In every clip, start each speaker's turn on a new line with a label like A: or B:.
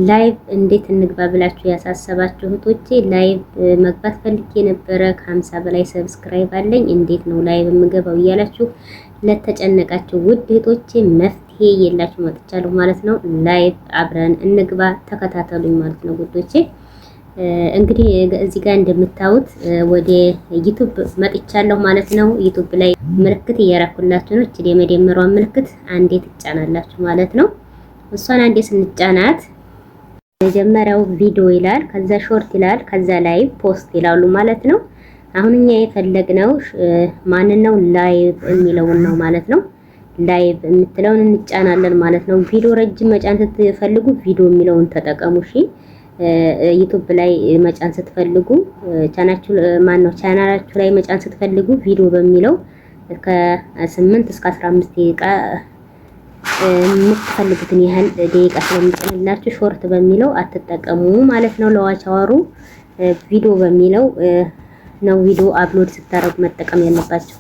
A: ላይቭ እንዴት እንግባ ብላችሁ ያሳሰባችሁ እህቶቼ ላይቭ መግባት ፈልጌ ነበረ። ከ50 በላይ ሰብስክራይብ አለኝ። እንዴት ነው ላይቭ የምገባው እያላችሁ ለተጨነቃችሁ ውድ እህቶቼ መፍትሄ የላችሁ መጥቻለሁ ማለት ነው። ላይቭ አብረን እንግባ ተከታተሉኝ ማለት ነው ውዶቼ። እንግዲህ እዚህ ጋር እንደምታዩት ወደ ዩቲዩብ መጥቻለሁ ማለት ነው። ዩቲዩብ ላይ ምልክት እያራኩላችሁ ነው። እቺ የመደመሯን ምልክት አንዴ ትጫናላችሁ ማለት ነው። እሷን አንዴ ስንጫናት መጀመሪያው ቪዲዮ ይላል፣ ከዛ ሾርት ይላል፣ ከዛ ላይቭ ፖስት ይላሉ ማለት ነው። አሁን እኛ የፈለግነው ማንን ነው? ላይቭ የሚለውን ነው ማለት ነው። ላይቭ የምትለውን እንጫናለን ማለት ነው። ቪዲዮ ረጅም መጫን ስትፈልጉ ቪዲዮ የሚለውን ተጠቀሙ እሺ። ዩቲዩብ ላይ መጫን ስትፈልጉ ቻናላችሁ ላይ መጫን ስትፈልጉ ቪዲዮ በሚለው ከ8 እስከ 15 ደቂቃ የምትፈልጉትን ያህል ደቂቃ ስለሚጨንላችሁ ሾርት በሚለው አትጠቀሙ ማለት ነው። ለዋች አወሩ ቪዲዮ በሚለው ነው ቪዲዮ አፕሎድ ስታረጉ መጠቀም ያለባችሁ።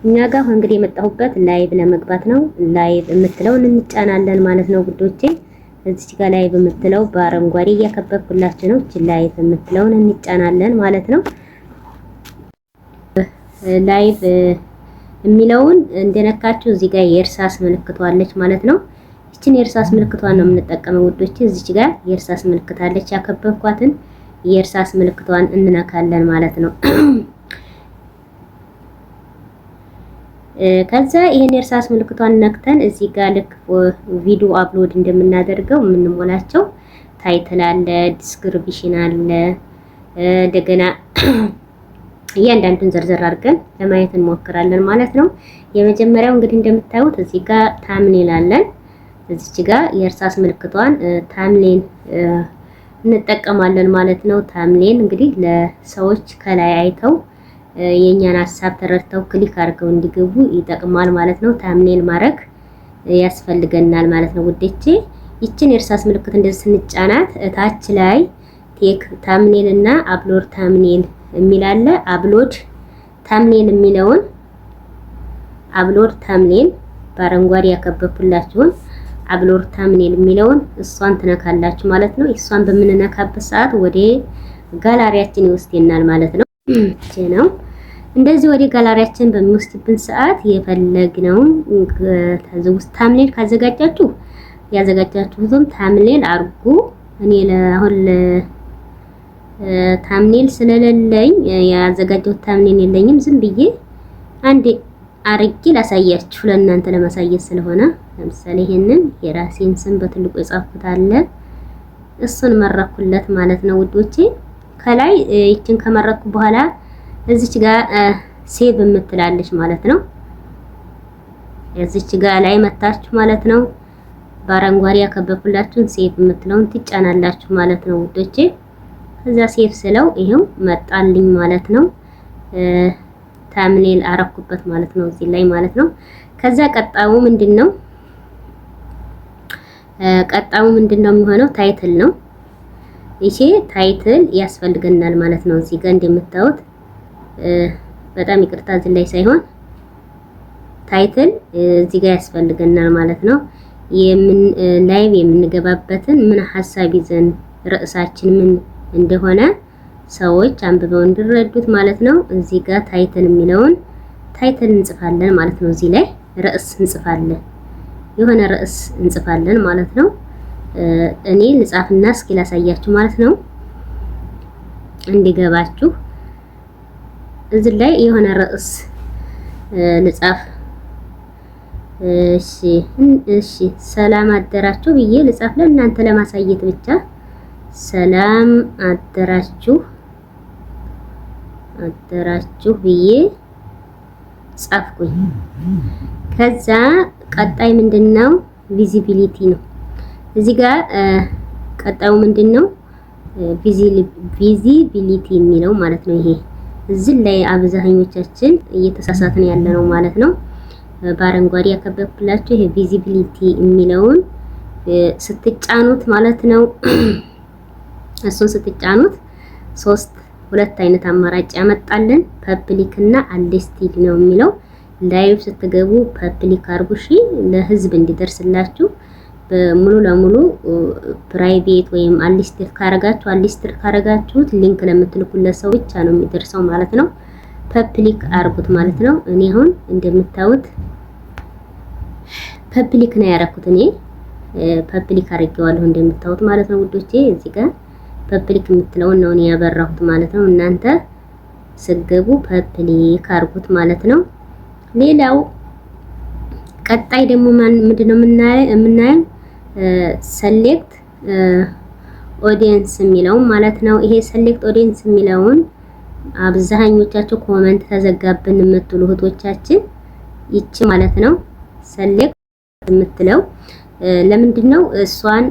A: እኛ ጋር እንግዲህ የመጣሁበት ላይቭ ለመግባት ነው። ላይቭ የምትለውን እንጫናለን ማለት ነው ጉዶቼ። እዚች ጋር ላይቭ የምትለው በአረንጓዴ እያከበብኩላችሁ ነው። እቺ ላይቭ የምትለውን እንጫናለን ማለት ነው። ላይቭ የሚለውን እንደነካችሁ እዚህ ጋር የእርሳስ ምልክቷ አለች ማለት ነው። እቺን የእርሳስ ምልክቷን ነው የምንጠቀመው ውዶቼ። እዚች ጋር የእርሳስ ምልክት አለች፣ ያከበብኳትን የእርሳስ ምልክቷን እንነካለን ማለት ነው። ከዛ ይሄን የእርሳስ ምልክቷን ነክተን እዚህ ጋር ልክ ቪዲዮ አፕሎድ እንደምናደርገው የምንሞላቸው ታይትል አለ፣ ዲስክሪፕሽን አለ። እንደገና እያንዳንዱን ዘርዘር አድርገን ለማየት እንሞክራለን ማለት ነው። የመጀመሪያው እንግዲህ እንደምታዩት እዚህ ጋር ታምኔል አለን። እዚች ጋር የእርሳስ ምልክቷን ታምኔል እንጠቀማለን ማለት ነው። ታምኔል እንግዲህ ለሰዎች ከላይ አይተው የኛን ሐሳብ ተረድተው ክሊክ አድርገው እንዲገቡ ይጠቅማል ማለት ነው። ታምኔል ማድረግ ያስፈልገናል ማለት ነው ውዴቼ። ይችን የእርሳስ ምልክት እንደዚህ ስንጫናት እታች ላይ ቴክ ታምኔል እና አፕሎድ ታምኔል የሚል አለ። አፕሎድ ታምኔል የሚለውን አፕሎድ ታምኔል በአረንጓዴ ያከበብኩላችሁን አፕሎድ ታምኔል የሚለውን እሷን ትነካላችሁ ማለት ነው። እሷን በምንነካበት ሰዓት ወደ ጋላሪያችን ይወስደናል ማለት ነው። ነው እንደዚህ ወደ ጋላሪያችን በሚወስድብን ሰዓት የፈለግነው ውስጥ ታምኔል ካዘጋጃችሁ ያዘጋጃችሁትን ታምኔል አርጉ። እኔ አሁን ታምኔል ስለሌለኝ ያዘጋጀሁት ታምኔል የለኝም። ዝም ብዬ አንዴ አርጌ ላሳያችሁ ለእናንተ ለማሳየት ስለሆነ፣ ለምሳሌ ይሄንን የራሴን ስም በትልቁ የጻፍኩት አለ፣ እሱን መረኩለት ማለት ነው ውዶቼ። ከላይ ይችን ከመረኩ በኋላ እዚች ጋር ሴቭ የምትላለች ማለት ነው። እዚች ጋር ላይ መታችሁ ማለት ነው። በአረንጓዴ ያከበብኩላችሁን ሴቭ የምትለውን ትጫናላችሁ ማለት ነው ውዶቼ። ከዛ ሴቭ ስለው ይሄው መጣልኝ ማለት ነው። ታምኔል አረኩበት ማለት ነው እዚህ ላይ ማለት ነው። ከዛ ቀጣዩ ምንድነው? ቀጣዩ ምንድነው የሚሆነው? ታይትል ነው። ይሄ ታይትል ያስፈልገናል ማለት ነው። እዚህ ጋር እንደምታዩት በጣም ይቅርታ እዚህ ላይ ሳይሆን ታይትል እዚህ ጋር ያስፈልገናል ማለት ነው። ላይቭ የምንገባበትን ምን ሐሳብ ይዘን ርዕሳችን ምን እንደሆነ ሰዎች አንብበው እንዲረዱት ማለት ነው። እዚህ ጋር ታይትል የሚለውን ታይትል እንጽፋለን ማለት ነው። እዚህ ላይ ርዕስ እንጽፋለን፣ የሆነ ርዕስ እንጽፋለን ማለት ነው። እኔ ልጻፍና እስኪ ላሳያችሁ ማለት ነው እንዲገባችሁ። እዚህ ላይ የሆነ ርዕስ ልጻፍ። እሺ ሰላም አደራችሁ ብዬ ልጻፍ ለእናንተ ለማሳየት ብቻ። ሰላም አደራችሁ ብዬ ጻፍኩኝ። ከዛ ቀጣይ ምንድነው? ቪዚቢሊቲ ነው። እዚህ ጋር ቀጣዩ ምንድነው? ቪዚቢሊቲ የሚለው ማለት ነው። ይሄ እዚህ ላይ አብዛኞቻችን እየተሳሳትን ያለ ነው ማለት ነው። በአረንጓዴ ያከበብኩላችሁ ይሄ ቪዚቢሊቲ የሚለውን ስትጫኑት ማለት ነው። እሱን ስትጫኑት ሁለት አይነት አማራጭ ያመጣልን፣ ፐብሊክ እና አሊስቲድ ነው የሚለው። ላይቭ ስትገቡ ፐብሊክ አርጉ እሺ፣ ለህዝብ እንዲደርስላችሁ። ሙሉ ለሙሉ ፕራይቬት ወይም አንሊስትድ ካረጋችሁት ሊንክ ለምትልኩለት ሰው ብቻ ነው የሚደርሰው ማለት ነው። ፐብሊክ አርጉት ማለት ነው። እኔ አሁን እንደምታዩት ፐብሊክ ነው ያደረኩት። እኔ ፐብሊክ አድርጌዋለሁ እንደምታዩት ማለት ነው ውዶቼ። እዚህ ጋር ፐብሊክ የምትለውን ነው እኔ ያበራሁት ማለት ነው። እናንተ ስገቡ ፐብሊክ አርጉት ማለት ነው። ሌላው ቀጣይ ደግሞ ምንድነው የምናየው ሰሌክት ኦዲየንስ የሚለው ማለት ነው። ይሄ ሰሌክት ኦዲየንስ የሚለውን አብዛኞቻችሁ ኮመንት ተዘጋብን የምትሉ እህቶቻችን ይቺ ማለት ነው ሰሌክት የምትለው ለምንድን ነው እሷን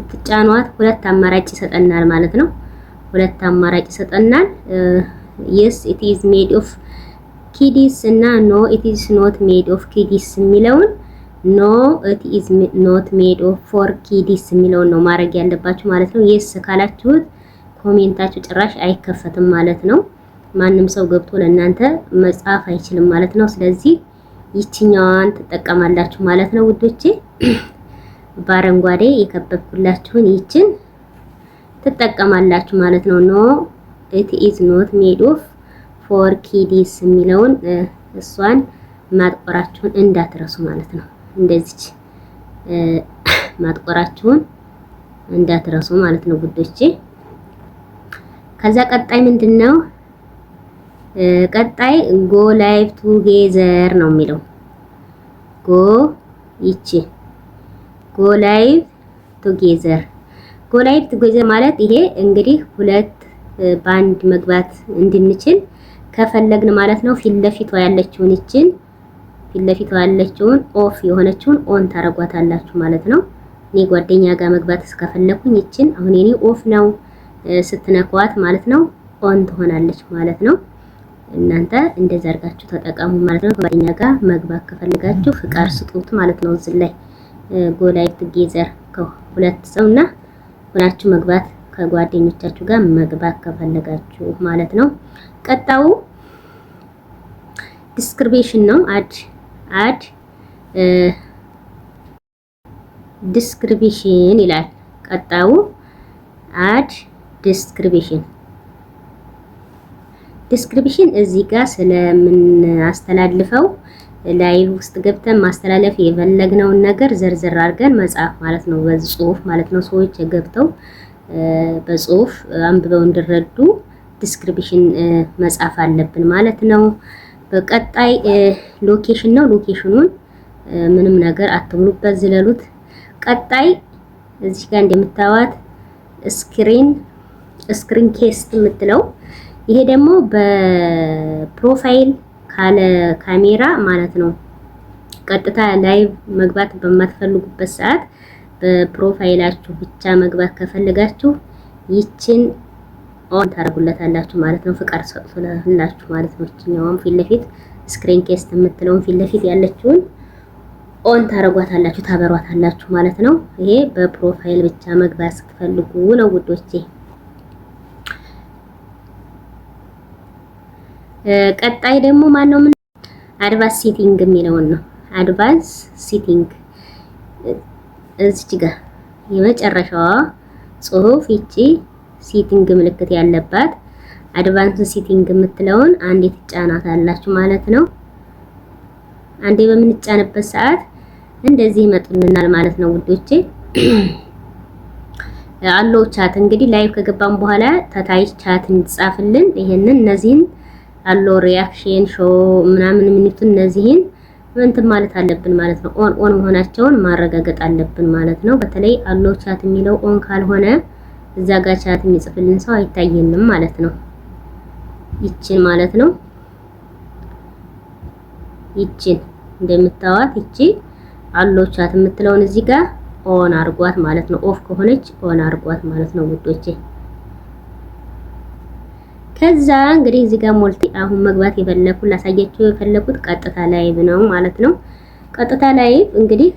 A: ትጫኗት? ሁለት አማራጭ ይሰጠናል ማለት ነው። ሁለት አማራጭ ይሰጠናል። yes it is made of kiddies እና no it is not made of kiddies የሚለውን no it is not made of for kiddies የሚለውን ነው ማድረግ ያለባችሁ ማለት ነው። yes ካላችሁት ኮሜንታችሁ ጭራሽ አይከፈትም ማለት ነው። ማንም ሰው ገብቶ ለእናንተ መጻፍ አይችልም ማለት ነው። ስለዚህ ይችኛዋን ትጠቀማላችሁ ማለት ነው ውዶቼ። በአረንጓዴ የከበብኩላችሁን ይችን ትጠቀማላችሁ ማለት ነው። ኖ it is not made of for kiddies የሚለውን እሷን ማጥቆራችሁን እንዳትረሱ ማለት ነው። እንደዚህ ማጥቆራችሁን እንዳትረሱ ማለት ነው ውዶቼ። ከዛ ቀጣይ ምንድነው? ቀጣይ ጎ ላይቭ ቱጌዘር ነው የሚለው ጎ ላይቭ ቱጌዘር ማለት ይሄ እንግዲህ ሁለት ባንድ መግባት እንድንችል ከፈለግን ማለት ነው። ፊት ለፊቷ ያለችውን ኦፍ የሆነችውን ኦን ታረጓታላችሁ ማለት ነው። እኔ ጓደኛ ጋር መግባት እስከፈለኩኝ ይችን አሁን የኔ ኦፍ ነው ስትነኳት ማለት ነው ኦን ትሆናለች ማለት ነው። እናንተ እንደዛ አድርጋችሁ ተጠቀሙ ማለት ነው። ጓደኛ ጋር መግባት ከፈልጋችሁ ፍቃድ ስጡት ማለት ነው። እዚህ ላይ ጎ ላይቭ ቱጌዘር ከሁለት ሰውና ሆናችሁ መግባት ከጓደኞቻችሁ ጋር መግባት ከፈለጋችሁ ማለት ነው። ቀጣው ዲስክሪፕሽን ነው። አድ ዲስክሪፕሽን ይላል። ቀጣው አድ ዲስክሪፕሽን እዚህ ጋር ስለምናስተላልፈው ላይቭ ውስጥ ገብተን ማስተላለፍ የፈለግነውን ነገር ዝርዝር አድርገን መጻፍ ማለት ነው። በዚህ ጽሁፍ ማለት ነው። ሰዎች ገብተው በጽሁፍ አንብበው እንዲረዱ ዲስክሪፕሽን መጻፍ አለብን ማለት ነው። በቀጣይ ሎኬሽን ነው። ሎኬሽኑን ምንም ነገር አትሙሉበት፣ ዝለሉት። ቀጣይ እዚህ ጋር እንደምታዩት ስክሪን ኬስት የምትለው ይሄ ደግሞ በፕሮፋይል ካለ ካሜራ ማለት ነው። ቀጥታ ላይቭ መግባት በማትፈልጉበት ሰዓት በፕሮፋይላችሁ ብቻ መግባት ከፈለጋችሁ ይችን ኦን ታረጉለታላችሁ ማለት ነው። ፍቃድ ሰጥቶላችሁ ማለት ነው። እኛውም ፊት ለፊት ስክሪን ኬስት የምትለውን ፊት ለፊት ያለችውን ኦን ታረጓታላችሁ፣ ታበሯታላችሁ ማለት ነው። ይሄ በፕሮፋይል ብቻ መግባት ስትፈልጉ ነው ውዶቼ። ቀጣይ ደግሞ ማነው አድቫንስ ሴቲንግ የሚለውን ነው። አድቫንስ ሴቲንግ እዚች ጋር የመጨረሻዋ ጽሁፍ ይቺ ሴቲንግ ምልክት ያለባት አድቫንስ ሴቲንግ የምትለውን አንዴ ትጫናታላችሁ ማለት ነው። አንዴ በምንጫንበት ሰዓት እንደዚህ ይመጡልናል ማለት ነው ውዶቼ። አለው ቻት እንግዲህ ላይቭ ከገባን በኋላ ታታይ ቻት እንጻፍልን። ይሄንን እነዚህን አለው ሪአክሽን ሾው ምናምን ምንቱን እነዚህን እንትን ማለት አለብን ማለት ነው። ኦን መሆናቸውን ማረጋገጥ አለብን ማለት ነው። በተለይ አለው ቻት የሚለው ኦን ካልሆነ እዛ ጋር ቻት የሚጽፍልን ሰው አይታየንም ማለት ነው። ይችን ማለት ነው። ይችን እንደምታዋት ይቺ አለው ቻት የምትለውን እዚህ ጋር ኦን አርጓት ማለት ነው። ኦፍ ከሆነች ኦን አርጓት ማለት ነው ውዶቼ። ከዛ እንግዲህ እዚህ ጋር ሞልቲ አሁን መግባት የፈለኩት ላሳያችሁ የፈለኩት ቀጥታ ላይቭ ነው ማለት ነው። ቀጥታ ላይቭ እንግዲህ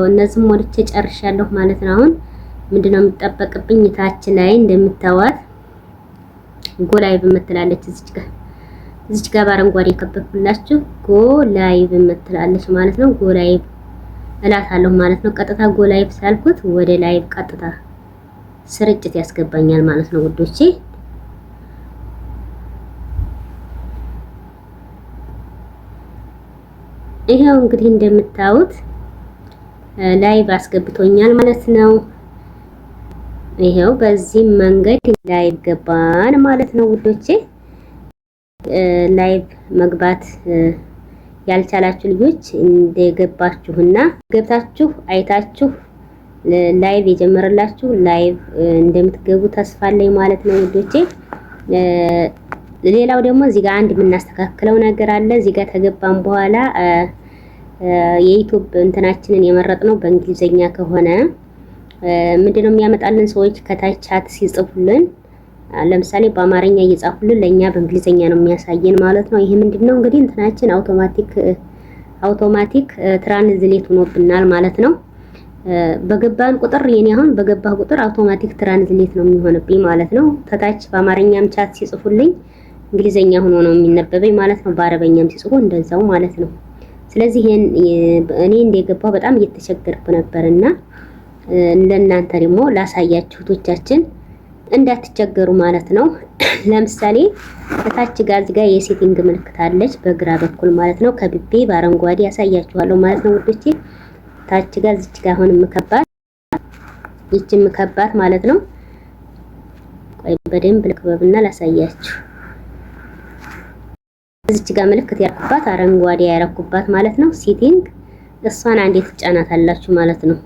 A: እነዚህ ሞልቼ ጨርሻለሁ ማለት ነው። አሁን ምንድነው የሚጠበቅብኝ? ታች ላይ እንደምታዋት ጎ ላይቭ የምትላለች እዚች ጋር በአረንጓዴ ከበብኩላችሁ ጎ ላይቭ የምትላለች ማለት ነው። ጎ ላይቭ እላታለሁ ማለት ነው። ቀጥታ ጎ ላይቭ ሳልኩት ወደ ላይቭ ቀጥታ ስርጭት ያስገባኛል ማለት ነው ውዶቼ። ይሄው እንግዲህ እንደምታዩት ላይቭ አስገብቶኛል ማለት ነው። ይሄው በዚህ መንገድ ላይቭ ገባን ማለት ነው ውዶቼ። ላይቭ መግባት ያልቻላችሁ ልጆች እንደገባችሁና ገብታችሁ አይታችሁ ላይቭ የጀመረላችሁ ላይቭ እንደምትገቡ ተስፋ አለኝ ማለት ነው ውዶቼ። ሌላው ደግሞ እዚህ ጋር አንድ የምናስተካክለው ነገር አለ። እዚህ ጋር ተገባን በኋላ የዩቲዩብ እንትናችንን የመረጥነው በእንግሊዘኛ ከሆነ ምንድነው የሚያመጣልን? ሰዎች ከታች ቻት ሲጽፉልን ለምሳሌ በአማርኛ እየጻፉልን ለኛ በእንግሊዘኛ ነው የሚያሳየን ማለት ነው። ይሄ ምንድነው እንግዲህ እንትናችን አውቶማቲክ ትራንስሌት ሆኖብናል ማለት ነው። በገባን ቁጥር የኔ አሁን በገባህ ቁጥር አውቶማቲክ ትራንስሌት ነው የሚሆንብኝ ማለት ነው። ከታች በአማርኛም ቻት ሲጽፉልኝ እንግሊዘኛ ሆኖ ነው የሚነበበኝ ማለት ነው። በአረበኛም ሲጽፉ እንደዛው ማለት ነው። ስለዚህ እኔ እንደገባው በጣም እየተቸገርኩ ነበርና ለእናንተ ደግሞ ላሳያችሁ እህቶቻችን እንዳትቸገሩ ማለት ነው። ለምሳሌ ከታች ጋር እዚህ ጋር የሴቲንግ ምልክት አለች በግራ በኩል ማለት ነው። ከብቤ በአረንጓዴ ያሳያችኋለሁ ማለት ነው ውዶቼ። ታች ጋር እዚች ጋር አሁን ምከባት ማለት ነው። ቆይ በደንብ ልክበብና ላሳያችሁ። እዚች ጋር ምልክት ያረኩባት አረንጓዴ ያረኩባት ማለት ነው ሴቲንግ። እሷን አንዴ ትጫናታላችሁ ማለት ነው።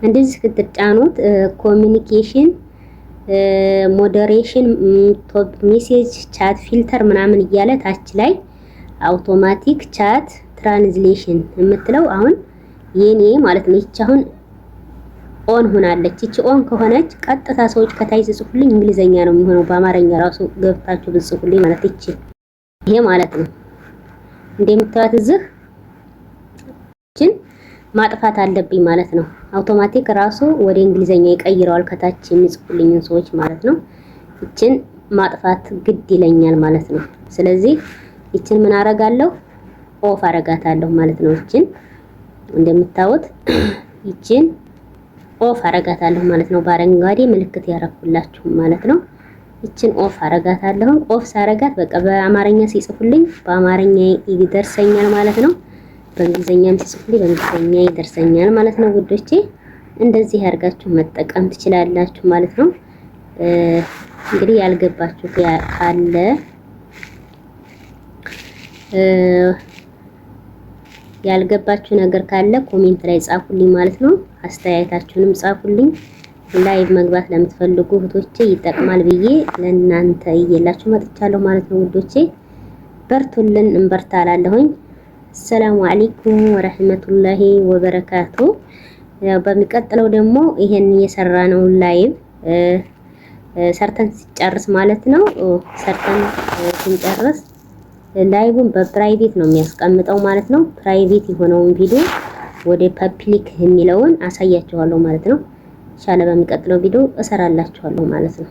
A: እንደዚህ ስትጫኑት ኮሚኒኬሽን፣ ሞዴሬሽን፣ ቶፕ ሜሴጅ፣ ቻት ፊልተር ምናምን እያለ ታች ላይ አውቶማቲክ ቻት ትራንስሌሽን የምትለው አሁን የኔ ማለት ነው። ይቺ አሁን ኦን ሆናለች። ይቺ ኦን ከሆነች ቀጥታ ሰዎች ከታይ ጽፉልኝ እንግሊዘኛ ነው የሚሆነው። በአማርኛ ራሱ ገብታችሁ ብጽፉልኝ ማለት ይሄ ማለት ነው። እንደምታዩት እዚህ እቺን ማጥፋት አለብኝ ማለት ነው። አውቶማቲክ ራሱ ወደ እንግሊዘኛ ይቀይረዋል ከታች የሚጽፉልኝ ሰዎች ማለት ነው። እቺን ማጥፋት ግድ ይለኛል ማለት ነው። ስለዚህ እቺን ምን አረጋለሁ? ኦፍ አረጋታለሁ ማለት ነው። እቺን እንደምታዩት እቺን ኦፍ አረጋታለሁ ማለት ነው። በአረንጓዴ ምልክት ያረኩላችሁ ማለት ነው። እቺን ኦፍ አረጋታለሁ። ኦፍ ሳረጋት በቃ በአማርኛ ሲጽፉልኝ በአማርኛ ይደርሰኛል ማለት ነው። በእንግሊዘኛም ሲጽፉልኝ በእንግሊዘኛ ይደርሰኛል ማለት ነው ውዶቼ። እንደዚህ ያርጋችሁ መጠቀም ትችላላችሁ ማለት ነው። እንግዲህ ያልገባችሁ ካለ ያልገባችሁ ነገር ካለ ኮሜንት ላይ ጻፉልኝ ማለት ነው። አስተያየታችሁንም ጻፉልኝ። ላይቭ መግባት ለምትፈልጉ እህቶቼ ይጠቅማል ብዬ ለእናንተ እየላችሁ መጥቻለሁ ማለት ነው ውዶቼ። በርቱልን፣ እንበርታ እላለሁኝ። ሰላም አለይኩም ወራህመቱላሂ ወበረካቱ። በሚቀጥለው ደግሞ ይሄን የሰራነው ላይቭ ሰርተን ሲጨርስ ማለት ነው። ሰርተን ስንጨርስ ላይቭን በፕራይቬት ነው የሚያስቀምጠው ማለት ነው። ፕራይቬት የሆነውን ቪዲዮ ወደ ፐብሊክ የሚለውን አሳያችኋለሁ ማለት ነው። ኢንሻአላህ በሚቀጥለው ቪዲዮ እሰራላችኋለሁ ማለት ነው።